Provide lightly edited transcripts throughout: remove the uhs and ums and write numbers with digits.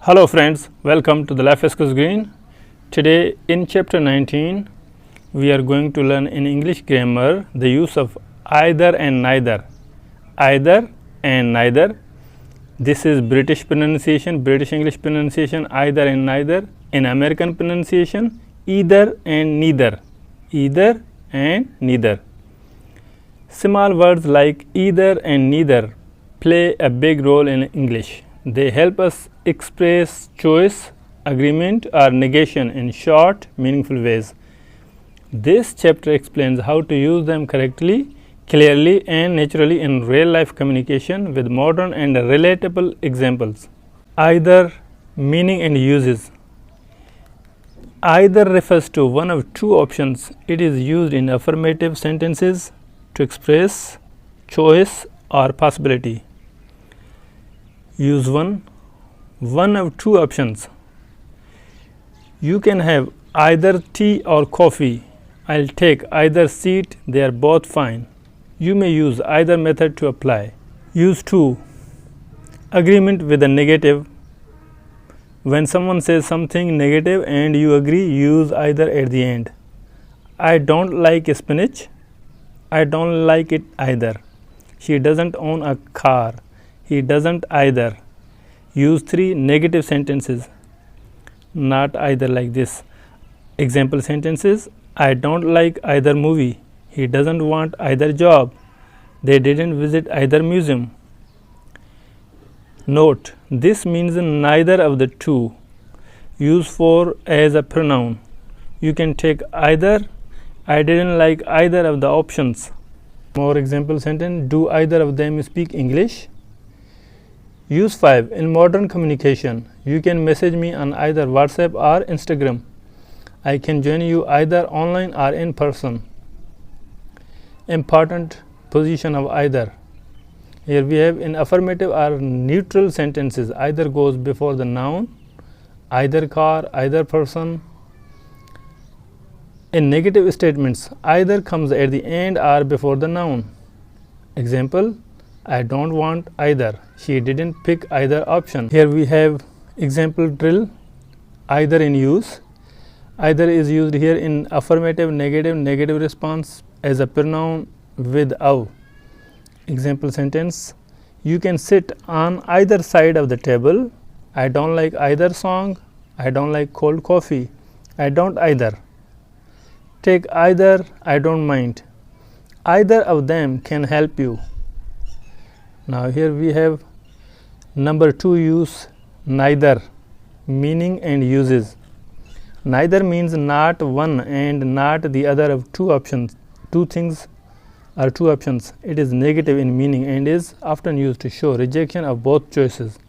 Hello friends, welcome to the Life Escos Green. Today in chapter 19 we are going to learn in English grammar the use of either and neither. Either and neither. This is British pronunciation, British English pronunciation, either and neither. In American pronunciation, either and neither. Either and neither. Small words like either and neither play a big role in English. They help us express choice, agreement, or negation in short, meaningful ways. This chapter explains how to use them correctly, clearly, and naturally in real life communication with modern and relatable examples. Either meaning and uses. Either refers to one of two options. It is used in affirmative sentences to express choice or possibility. Use one of two options. You can have either tea or coffee. I'll take either seat, they are both fine. You may use either method to apply. Use two. Agreement with a negative. When someone says something negative and you agree, use either at the end. I don't like spinach. I don't like it either. She doesn't own a car. He doesn't either. Use three negative sentences. Not either like this. Example sentences. I don't like either movie. He doesn't want either job. They didn't visit either museum. Note, this means neither of the two. Use for as a pronoun. You can take either. I didn't like either of the options. More example sentence. Do either of them speak English? Use 5. In modern communication, you can message me on either WhatsApp or Instagram. I can join you either online or in person. Important position of either. Here we have in affirmative or neutral sentences, either goes before the noun, either car, either person. In negative statements, either comes at the end or before the noun. Example, I don't want either. She didn't pick either option. Here we have example drill, either in use. Either is used here in affirmative, negative response as a pronoun with of. Example sentence, you can sit on either side of the table. I don't like either song. I don't like cold coffee. I don't either. Take either, I don't mind. Either of them can help you. Now here we have number 2 use neither, meaning and uses. Neither means not one and not the other of two options. Two things are two options. It is negative in meaning and is often used to show rejection of both choices.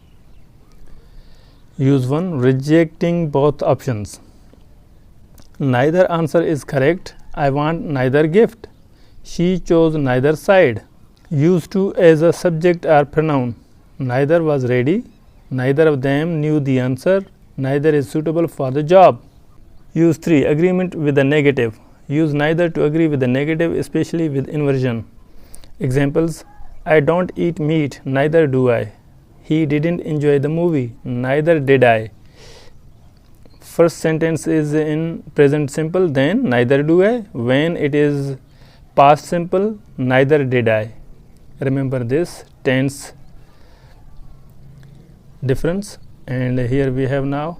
Use 1. Rejecting both options. Neither answer is correct. I want neither gift. She chose neither side. Use 2 as a subject or pronoun. Neither was ready. Neither of them knew the answer. Neither is suitable for the job. Use 3. Agreement with a negative. Use neither to agree with the negative, especially with inversion. Examples, I don't eat meat, neither do I. He didn't enjoy the movie, neither did I. First sentence is in present simple, then neither do I. When it is past simple, neither did I. Remember this tense difference. And here we have now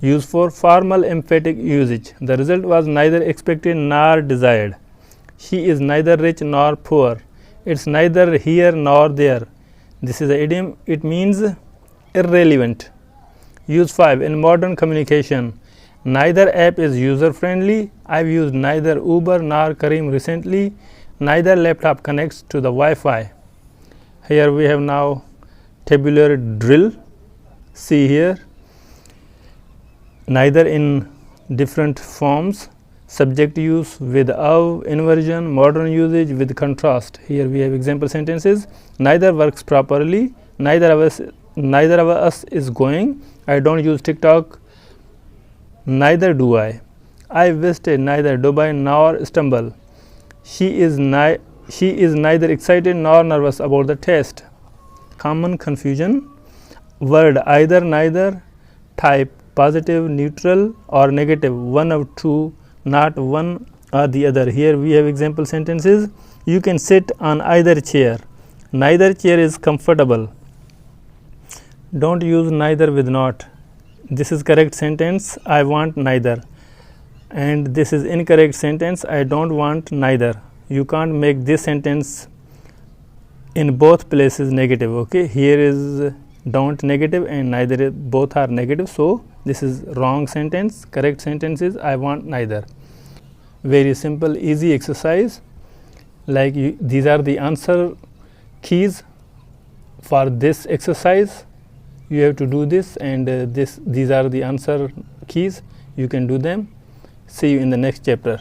use for formal emphatic usage. The result was neither expected nor desired. She is neither rich nor poor. It's neither here nor there. This is an idiom. It means irrelevant. Use 5. In modern communication, neither app is user friendly. I've used neither Uber nor Kareem recently. Neither laptop connects to the Wi-Fi. Here we have now tabular drill. See here, neither in different forms, subject use with of, inversion, modern usage with contrast. Here we have example sentences. Neither works properly. Neither of us is going. I don't use TikTok. Neither do I. I visited neither Dubai nor Istanbul. She is neither excited nor nervous about the test. Common confusion. word either, neither, type positive, neutral or negative, one of two, not one or the other. Here we have example sentences. You can sit on either chair. Neither chair is comfortable. Don't use neither with not. This is correct sentence. I want neither. And this is incorrect sentence. I don't want neither. You can't make this sentence in both places negative. Okay, here is don't negative and neither, both are negative, so this is wrong sentence. Correct sentence is I want neither. Very simple, easy exercise. Like these are the answer keys for this exercise. You have to do this, and these are the answer keys. You can do them. See you in the next chapter.